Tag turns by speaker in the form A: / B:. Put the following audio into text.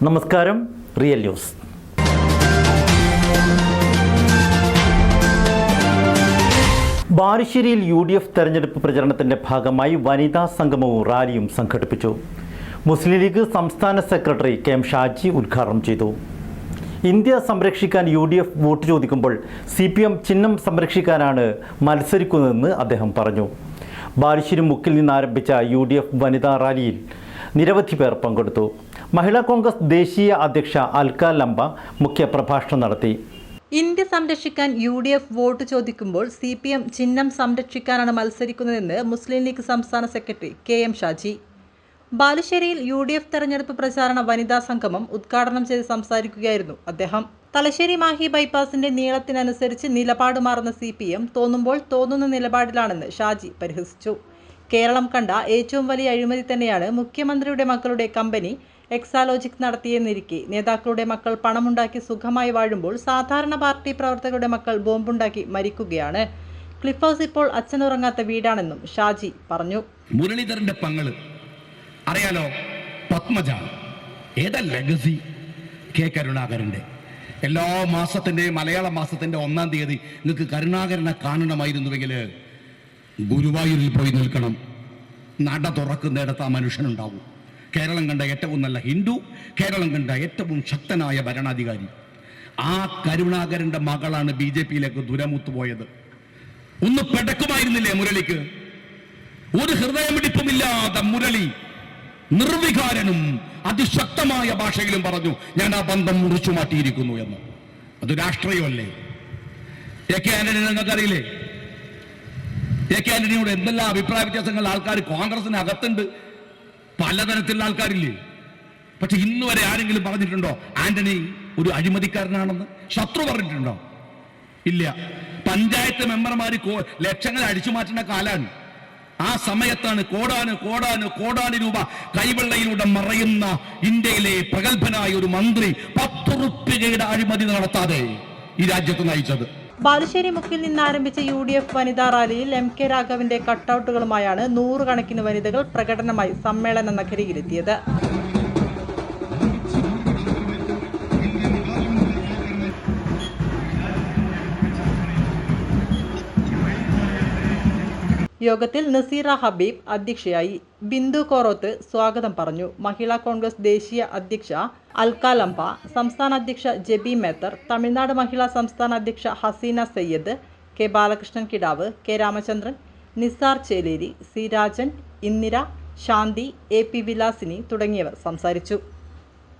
A: നമസ്കാരം. Real news. ബാലുശ്ശേരിയിൽ UDF തെരഞ്ഞെടുപ്പ് പ്രചരണത്തിന്റെ ഭാഗമായി വനിതാ സംഗമവും റാലിയും സംഘടിപ്പിച്ചു. മുസ്ലിം ലീഗ് സംസ്ഥാന സെക്രട്ടറി KM ഷാജി ഉദ്ഘാടനം ചെയ്തു. ഇന്ത്യ സംരക്ഷിക്കാൻ UDF വോട്ട് ചോദിക്കുമ്പോൾ CPM ചിഹ്നം സംരക്ഷിക്കാനാണ് മത്സരിക്കുന്നതെന്ന് അദ്ദേഹം പറഞ്ഞു. ബാലുശ്ശേരി മുക്കിൽ നിന്ന് ആരംഭിച്ച UDF വനിതാ റാലിയിൽ നിരവധി പേർ പങ്കെടുത്തു. മഹിളാ കോൺഗ്രസ് ദേശീയ അധ്യക്ഷ അൽക്ക ലംബ മുഖ്യപ്രഭാഷണം നടത്തി.
B: ഇന്ത്യ സംരക്ഷിക്കാൻ UDF വോട്ട് ചോദിക്കുമ്പോൾ CPM ചിഹ്നം സംരക്ഷിക്കാനാണ് മത്സരിക്കുന്നതെന്ന് മുസ്ലിം ലീഗ് സംസ്ഥാന സെക്രട്ടറി KM ഷാജി. ബാലുശ്ശേരിയിൽ UDF തെരഞ്ഞെടുപ്പ് പ്രചാരണ വനിതാ സംഗമം ഉദ്ഘാടനം ചെയ്ത് സംസാരിക്കുകയായിരുന്നു അദ്ദേഹം. തലശ്ശേരി മാഹി ബൈപ്പാസിന്റെ നീളത്തിനനുസരിച്ച് നിലപാട് മാറുന്ന CPM തോന്നുമ്പോൾ തോന്നുന്ന നിലപാടിലാണെന്ന് ഷാജി പരിഹസിച്ചു. കേരളം കണ്ട ഏറ്റവും വലിയ അഴിമതി തന്നെയാണ് മുഖ്യമന്ത്രിയുടെ മക്കളുടെ കമ്പനി എക്സാലോജിക് നടത്തിയെന്നിരിക്കെ നേതാക്കളുടെ മക്കൾ പണമുണ്ടാക്കി സുഖമായി വാഴുമ്പോൾ സാധാരണ പാർട്ടി പ്രവർത്തകരുടെ മക്കൾ ബോംബുണ്ടാക്കി മരിക്കുകയാണ്. ക്ലിഫ് ഹൗസ് ഇപ്പോൾ അച്ഛനുറങ്ങാത്ത വീടാണെന്നും ഷാജി പറഞ്ഞു.
C: മുരളീധരന്റെ പങ്ങള് അറിയാലോ, പത്മജ. ഏതാ ലെഗസി? കെ കരുണാകരന്റെ. എല്ലാ മാസത്തിന്റെയും മലയാള മാസത്തിന്റെ 1-ാം തീയതി നിങ്ങൾക്ക് കരുണാകരനെ കാണണമായിരുന്നുവെങ്കിൽ ഗുരുവായൂരിൽ പോയി നിൽക്കണം. നട തുറക്കുന്നിടത്ത് ആ മനുഷ്യനുണ്ടാവും. കേരളം കണ്ട ഏറ്റവും നല്ല ഹിന്ദു, കേരളം കണ്ട ഏറ്റവും ശക്തനായ ഭരണാധികാരി. ആ കരുണാകരന്റെ മകളാണ് BJPയിലേക്ക് ദുരമുത്തു പോയത്. ഒന്ന് പെടക്കുമായിരുന്നില്ലേ മുരളിക്ക്? ഒരു ഹൃദയമിടിപ്പുമില്ലാതെ മുരളി നിർവികാരനും അതിശക്തമായ ഭാഷയിലും പറഞ്ഞു, ഞാൻ ആ ബന്ധം മുറിച്ചു മാറ്റിയിരിക്കുന്നു എന്ന്. അത് രാഷ്ട്രീയമല്ലേ? AK ആന്റണി നിങ്ങൾക്കറിയില്ലേ? AK ആന്റണിയോട് എന്തെല്ലാം അഭിപ്രായ വ്യത്യാസങ്ങൾ ആൾക്കാർ കോൺഗ്രസിനകത്തുണ്ട്. പലതരത്തിലുള്ള ആൾക്കാരില്ലേ? പക്ഷെ ഇന്ന് വരെ ആരെങ്കിലും പറഞ്ഞിട്ടുണ്ടോ ആന്റണി ഒരു അഴിമതിക്കാരനാണെന്ന്? ശത്രു പറഞ്ഞിട്ടുണ്ടോ? ഇല്ല. പഞ്ചായത്ത് മെമ്പർമാര് ലക്ഷങ്ങൾ അടിച്ചു മാറ്റുന്ന കാലാണ്. ആ സമയത്താണ് കോടാന് രൂപ കൈവെള്ളയിലൂടെ മറയുന്ന ഇന്ത്യയിലെ പ്രഗത്ഭനായ ഒരു മന്ത്രി 10 രൂപയുടെ അഴിമതി നടത്താതെ ഈ രാജ്യത്ത് നയിച്ചത്.
B: ബാലുശ്ശേരി മുക്കിൽ നിന്ന് ആരംഭിച്ച UDF വനിതാ റാലിയിൽ MK രാഘവന്റെ കട്ടൌട്ടുകളുമായാണ് 100 കണക്കിന് വനിതകൾ പ്രകടനമായി സമ്മേളന നഗരിയിലെത്തിയത്. യോഗത്തിൽ നസീറ ഹബീബ് അധ്യക്ഷയായി. ബിന്ദു കോറോത്ത് സ്വാഗതം പറഞ്ഞു. മഹിളാ കോൺഗ്രസ് ദേശീയ അധ്യക്ഷ അൽക്ക ലംബ, സംസ്ഥാന അധ്യക്ഷ ജെബി മേത്തർ, തമിഴ്നാട് മഹിളാ സംസ്ഥാന അധ്യക്ഷ ഹസീന സയ്യദ്, K ബാലകൃഷ്ണൻ കിടാവ്, K രാമചന്ദ്രൻ, നിസാർ ചേലേരി, C രാജൻ, ഇന്ദിര, ശാന്തി, AP വിലാസിനി തുടങ്ങിയവർ സംസാരിച്ചു.